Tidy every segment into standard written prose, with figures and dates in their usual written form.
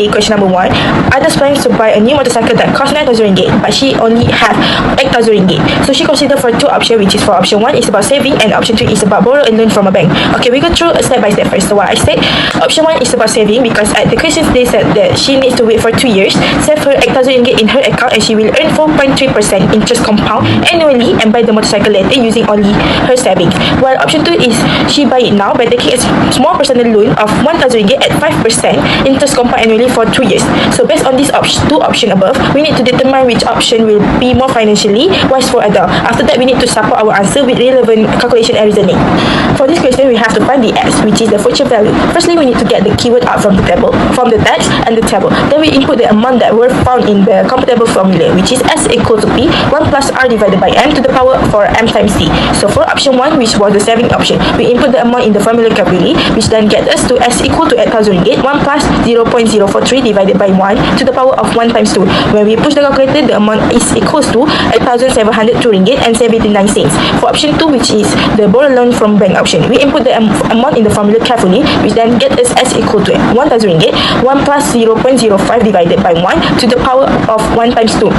A, question number 1. Others plans to buy a new motorcycle that costs 9,000 ringgit, but she only have 8,000 ringgit. So she considered for two options, which is for option 1 is about saving and option 2 is about borrow and loan from a bank. Okay, we go through step by step first. So what I said, option 1 is about saving, because at the questions they said that she needs to wait for 2 years, save her 8,000 ringgit in her account, and she will earn 4.3% interest compound annually and buy the motorcycle later using only her savings. While option 2 is she buy it now by taking a small personal loan of 1,000 ringgit at 5% interest compound annually for 2 years. So based on these two options above, we need to determine which option will be more financially wise for adult. After that, we need to support our answer with relevant calculation and reasoning. For this question, we have to find the S, which is the future value. Firstly, we need to get the keyword out from the table, from the text and the table. Then we input the amount that were found in the computable formula, which is S equal to P 1 plus R divided by M to the power for M times D. So for option 1, which was the saving option, we input the amount in the formula carefully, which then gets us to S equal to 8,000 ringgit, 1 plus 0.043 divided by 1 to the power of 1 times 2. When we push the calculator, the amount is equals to 8,702 ringgit and 79 cents. For option 2, which is the borrow loan from bank option, we input the amount in the formula carefully, which then gets us S equal to 1,000 ringgit, 1 plus 0.05 divided by 1 to the power of 1 times 2.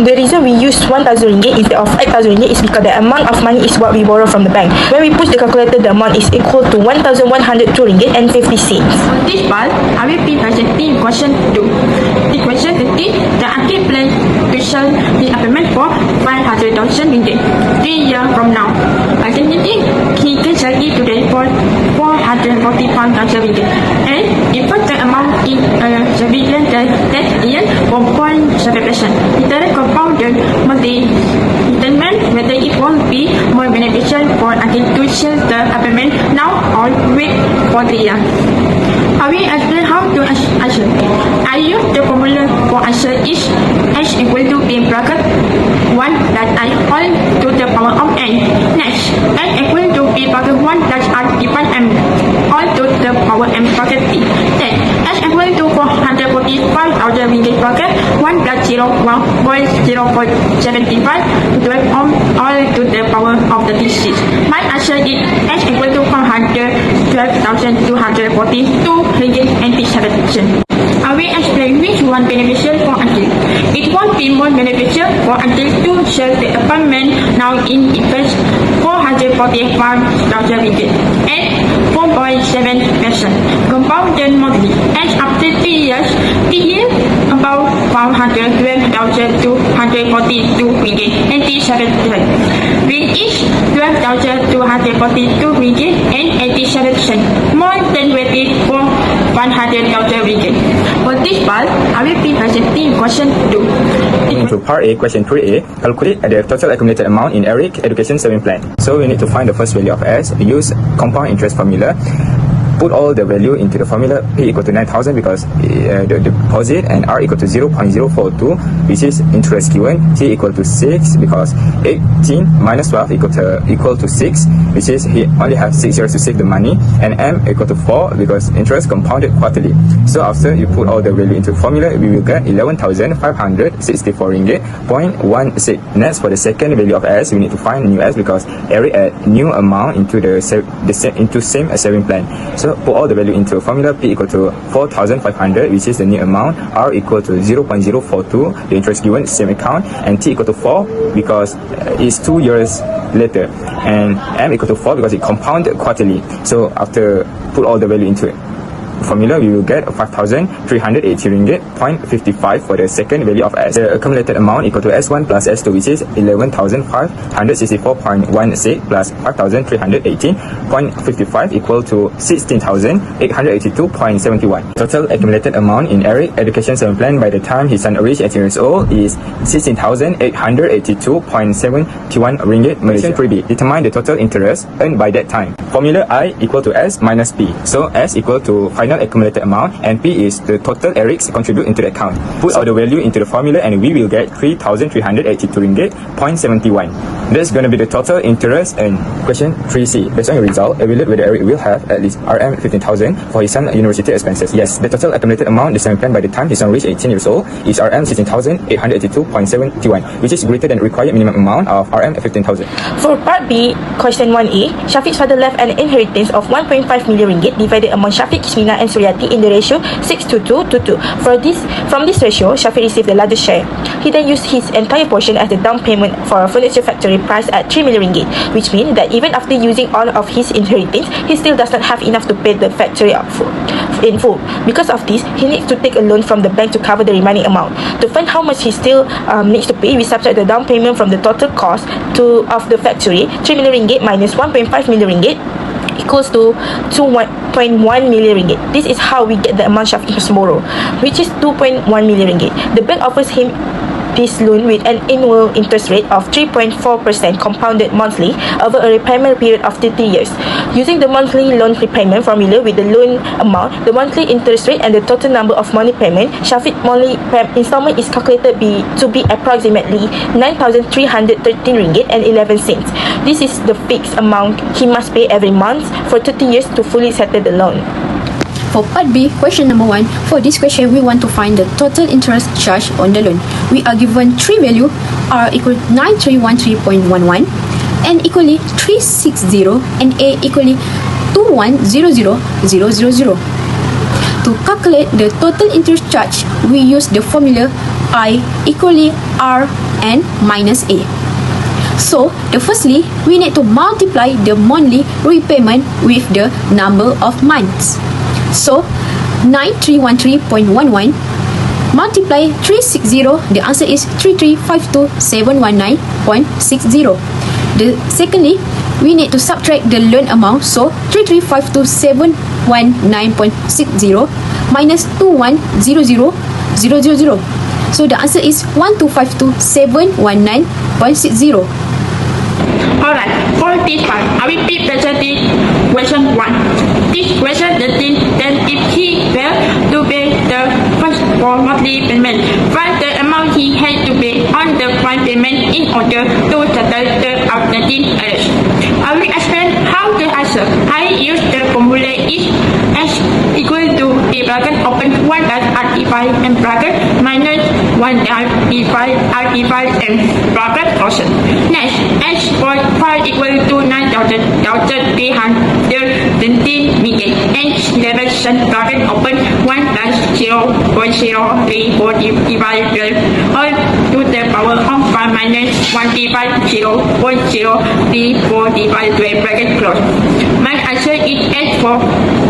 The reason we use 1,000 ringgit instead of 8,000 ringgit is because the amount of money is what we borrow from the bank. When we push the calculator, the amount is equal to 1,102 ringgit and 50 cents. On this part, I will be presenting question 2. The question 50, the Aniq plans to sell his apartment for 500,000 ringgit 3 years from now. Alternatively, he can sell it today for 445,000 ringgit. And if the amount in surveillance that year 1.7%, the direct compounded monthly determine whether it will be more beneficial for Aniq to sell the apartment now or wait for 3 years. I will explain how to answer. I use the formula for answer is H equal to B bracket 1 that I all to the power of n. Next, H equal to B bracket 1 that I divide m all to the power m bracket t. Then H equal to 445,000 ringgit bracket 1 plus 0.075 divide all to the power of the t6. My answer is H equal to 412,242 ringgit and 57 cents. I will explain which one beneficial for Aniq. It won't be more beneficial for Aniq to sell the apartment now in effect 445,000 ringgit at 4.7% compounded monthly, and after 3 years, the yield about 512,242 ringgit and 87 cents. With each 12,242 ringgit and 87 cents, more than waited for 100,000 ringgit. For this part, I will be presenting question 2. Into part A, question 3A, calculate the total accumulated amount in Aniq Education Saving Plan. So we need to find the first value of S, use compound interest formula. Put all the value into the formula, P equal to 9,000 because the deposit, and R equal to 0.042, which is interest given, T equal to 6 because 18 minus 12 equal to 6, which is he only has 6 years to save the money, and M equal to 4 because interest compounded quarterly. So after you put all the value into the formula, we will get 11,564 ringgit 0.16. Next, for the second value of S, we need to find new S because Aniq add new amount into into same saving plan. So put all the value into a formula, P equal to 4,500, which is the new amount, R equal to 0.042, the interest given, same account, and T equal to 4 because it's 2 years later, and M equal to 4 because it compounded quarterly. So after put all the value into it, formula, we will get 5,380 ringgit 0.55 for the second value of S. The accumulated amount equal to S1 plus S2, which is 11,564.16 plus 5,318.55 equal to 16,882.71. Total accumulated amount in Aniq Education Saving Plan by the time his son reached 18 years old is 16,882.71 ringgit Malaysian. 3B. Determine the total interest earned by that time. Formula I equal to S minus P. So S equal to final accumulated amount and P is the total Aniq contribute into the account. Put all the value into the formula and we will get 3,382 ringgit 0.71. That's going to be the total interest. And question 3C. Based on your result, evaluate whether Aniq will have at least RM 15,000 for his son's university expenses. Yes, the total accumulated amount the saving plan by the time his son reached 18 years old is RM 16,882.71, which is greater than required minimum amount of RM 15,000. For part B, question 1A, Shafiq's father left an inheritance of 1.5 million ringgit divided among Shafiq, Kismina and Suryati in the ratio 6:2 From this ratio, Shafiq received the largest share. He then used his entire portion as the down payment for a furniture factory priced at 3 million ringgit, which means that even after using all of his inheritance, he still does not have enough to pay the factory in full. Because of this, he needs to take a loan from the bank to cover the remaining amount. To find how much he still needs to pay, we subtract the down payment from the total cost of the factory, 3 million ringgit minus 1.5 million ringgit equals to 2.1 million ringgit. This is how we get the amount Shafiq must borrow, which is 2.1 million ringgit. The bank offers him this loan with an annual interest rate of 3.4% compounded monthly over a repayment period of 30 years. Using the monthly loan repayment formula with the loan amount, the monthly interest rate and the total number of monthly payment, Shafiq's monthly installment is calculated to be approximately 9,313 ringgit and 11 cents. This is the fixed amount he must pay every month for 30 years to fully settle the loan. For part B, question number 1, for this question, we want to find the total interest charged on the loan. We are given three values, R equal 9313.11, N equally 360, and A equally 2100,000. To calculate the total interest charge, we use the formula I equally R N minus A. So, firstly, we need to multiply the monthly repayment with the number of months. So, 9313.11 multiply 360, the answer is 3352719.60. Secondly, we need to subtract the loan amount, so 3352719.60 minus 2100,000. So the answer is 1252719.60. Alright, for this part, I will be presenting question 1. This question then if he failed to pay the first 4 monthly payment, find the amount he had to pay on the final payment in order to settle the outstanding arrears. I will explain how to answer. I use the formula is S equal to the bracket open 1 plus RT5 and bracket minus 1 RT5 and bracket closed. Next, S for 5 equal to 9,313 ringgit and 11 bracket open 1 plus 0.034 divided 12 all to the power of 5 minus 1 divided 0.034 divided 12 bracket closed. My answer is S for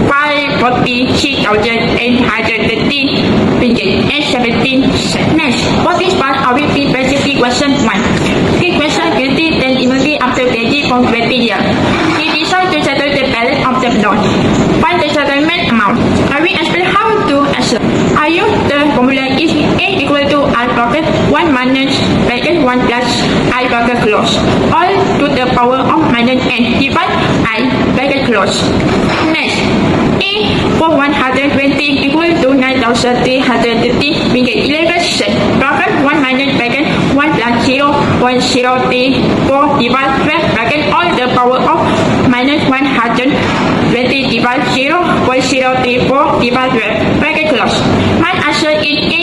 546,830 ringgit and 17 cents. Next, for this part, I will be presenting question 1. This question created then immediately after paying from 20 years. He decided to settle the balance of the loan. Find the settlement amount. I will explain how to answer. I use the formula is A equal to I bracket 1 minus bracket 1 plus I bracket close. All to the power of minus N divide I bracket close. Next, A for 120 equal to 9,330 ringgit 11 cents. Bracket 1 minus bracket 1 plus 0.034 divide 12 bracket all the power of minus 120 divide 0.034 divide 12 bracket close. My answer is A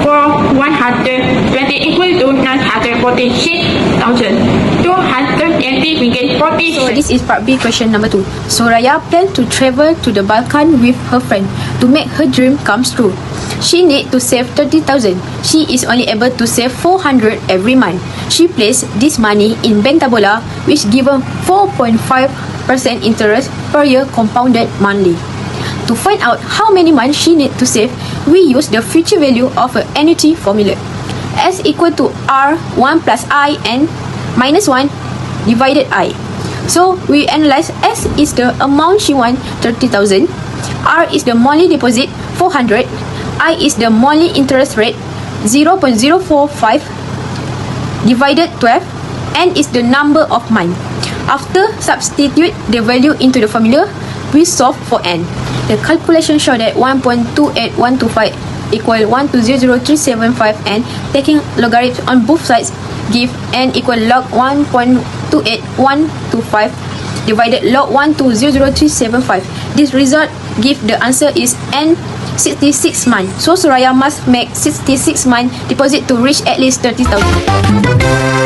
for 120 equal to 946,280 ringgit 40 So cents. this is part B, question number 2. Soraya planned to travel to the Balkan with her friend to make her dream come true. She need to save 30,000. She is only able to save 400 every month. She placed this money in Bank Tabola, which given 4.5% interest per year compounded monthly. To find out how many months she need to save, we use the future value of an annuity formula. S equal to R 1 plus I n minus 1 divided I. So we analyze S is the amount she want 30,000, R is the monthly deposit 400, I is the monthly interest rate 0.045 divided 12, N is the number of months. After substitute the value into the formula, we solve for N. The calculation show that 1.28125 equal 1200375 and taking logarithm on both sides give N equal log 1.28125 divided log 1200375. This result give the answer is N 66 months. So Soraya must make 66 months deposit to reach at least 30,000.